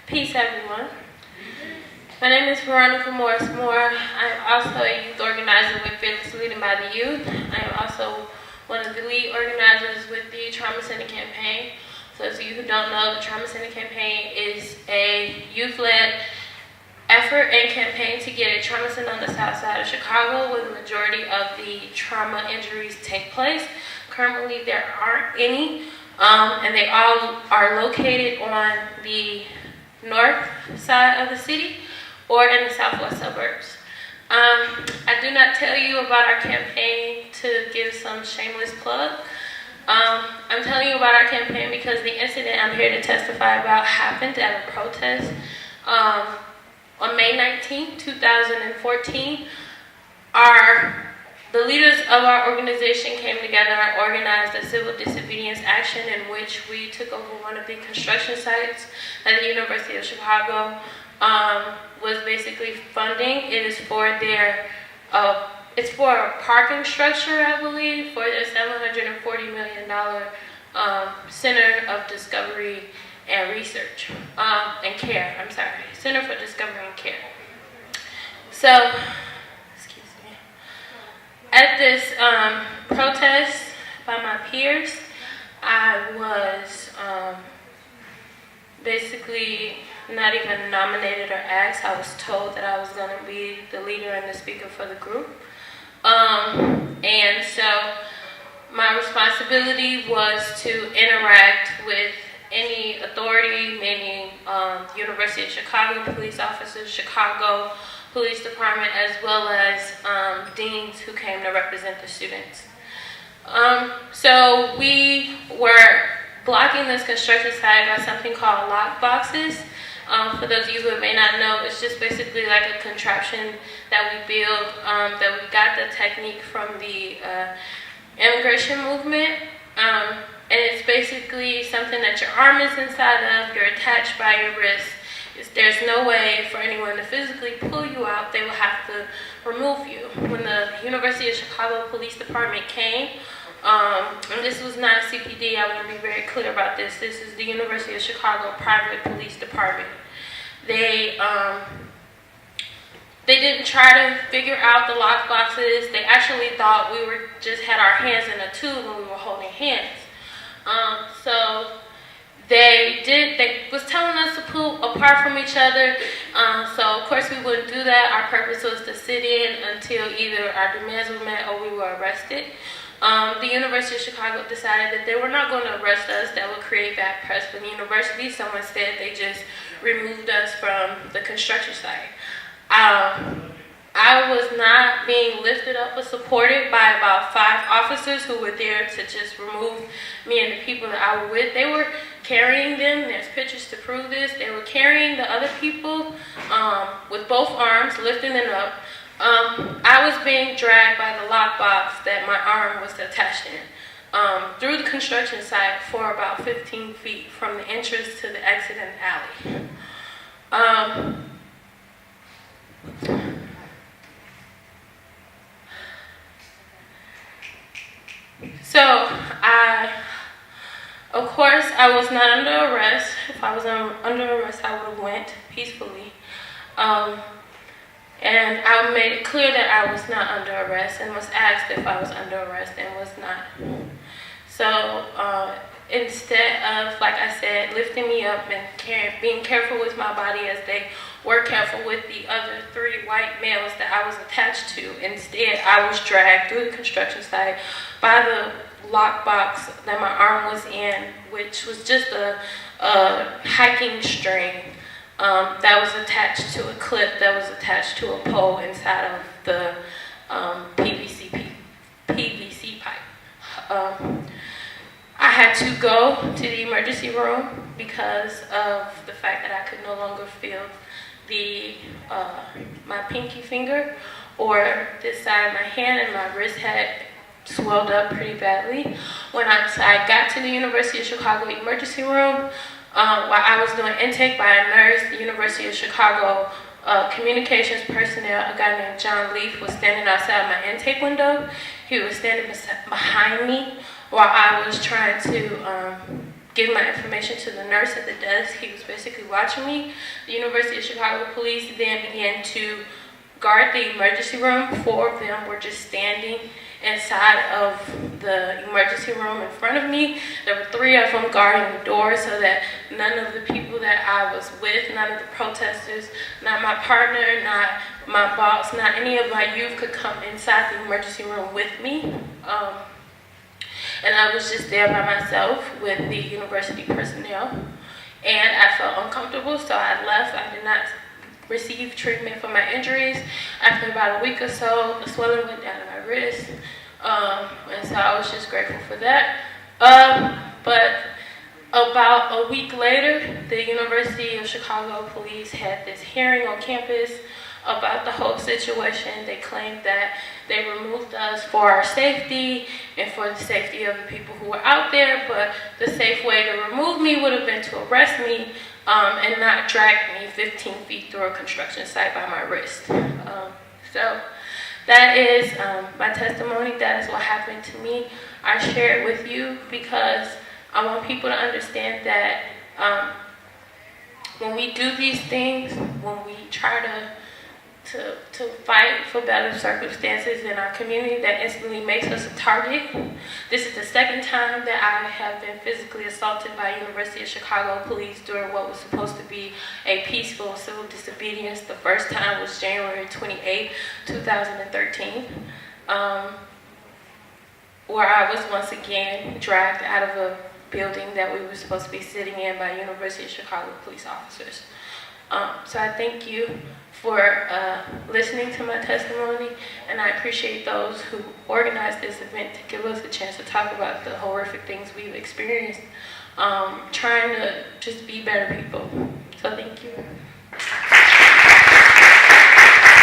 Peace, everyone. My name is Veronica Moore. I'm also a youth organizer with Fearless Leading by the Youth. I am also one of the lead organizers with the Trauma Center campaign. So as you who don't know, the Trauma Center campaign is a youth-led effort and campaign to get a trauma center on the south side of Chicago where the majority of the trauma injuries take place. Currently, there aren't any, and they all are located on the north side of the city or in the southwest suburbs. I do not tell you about our campaign to give some shameless plug. I'm telling you about our campaign because the incident I'm here to testify about happened at a protest on May 19, 2014. The leaders of our organization came together and organized a civil disobedience action in which we took over one of the construction sites that the University of Chicago was basically funding. It is for their, it's for a parking structure, I believe, for their $740 million Center of Discovery and Research and Care. I'm sorry, Center for Discovery and Care. So, excuse me. At this protest by my peers, I was basically not even nominated or asked. I was told that I was going to be the leader and the speaker for the group. And so my responsibility was to interact with any authority, meaning University of Chicago police officers, Chicago Police Department, as well as deans who came to represent the students. So we were blocking this construction site by something called lock boxes. For those of you who may not know, it's just basically like a contraption that we build, that we got the technique from the immigration movement. And it's basically something that your arm is inside of, you're attached by your wrist. There's no way for anyone to physically pull you out. They will have to remove you. When the University of Chicago Police Department came, and this was not a CPD, I want to be very clear about this. This is the University of Chicago Private Police Department. They didn't try to figure out the lock boxes. They actually thought we were just had our hands in a tube when we were holding hands. So they was telling us to pull apart from each other. So of course we wouldn't do that. Our purpose was to sit in until either our demands were met or we were arrested. The University of Chicago decided that they were not going to arrest us. That would create bad press for the university. So instead they just removed us from the construction site. I was not being lifted up or supported by about 5 officers who were there to just remove me and the people that I was with. They were carrying them. There's pictures to prove this. They were carrying the other people with both arms, lifting them up. I was being dragged by the lockbox that my arm was attached in through the construction site for about 15 feet from the entrance to the exit in the alley. So of course, I was not under arrest. If I was under arrest, I would have went peacefully. And I made it clear that I was not under arrest and was asked if I was under arrest and was not. So instead of, like I said, lifting me up and being careful with my body as they were careful with the other 3 white males that I was attached to, instead I was dragged through the construction site by the lockbox that my arm was in, which was just a hiking string that was attached to a clip that was attached to a pole inside of the PVC pipe. I had to go to the emergency room because of the fact that I could no longer feel my pinky finger or this side of my hand, and my wrist had swelled up pretty badly. When I got to the University of Chicago emergency room, while I was doing intake by a nurse, the University of Chicago communications personnel, a guy named John Leaf, was standing outside my intake window. He was standing behind me while I was trying to give my information to the nurse at the desk. He was basically watching me. The University of Chicago police then began to guard the emergency room. 4 of them were just standing inside of the emergency room in front of me. There were 3 of them guarding the door so that none of the people that I was with, none of the protesters, not my partner, not my boss, not any of my youth could come inside the emergency room with me. And I was just there by myself with the university personnel. And I felt uncomfortable, so I left. I did not receive treatment for my injuries. After about a week or so, the swelling went down to my wrist. And so I was just grateful for that. But about a week later, the University of Chicago police had this hearing on campus about the whole situation. They claimed that they removed us for our safety and for the safety of the people who were out there, but the safe way to remove me would have been to arrest me and not drag me 15 feet through a construction site by my wrist. So that is my testimony. That is what happened to me. I share it with you because I want people to understand that when we do these things, when we try to fight for better circumstances in our community, that instantly makes us a target. This is the second time that I have been physically assaulted by University of Chicago police during what was supposed to be a peaceful civil disobedience. The first time was January 28, 2013, where I was once again dragged out of a building that we were supposed to be sitting in by University of Chicago police officers. So I thank you for listening to my testimony, and I appreciate those who organized this event to give us a chance to talk about the horrific things we've experienced, trying to just be better people. So thank you.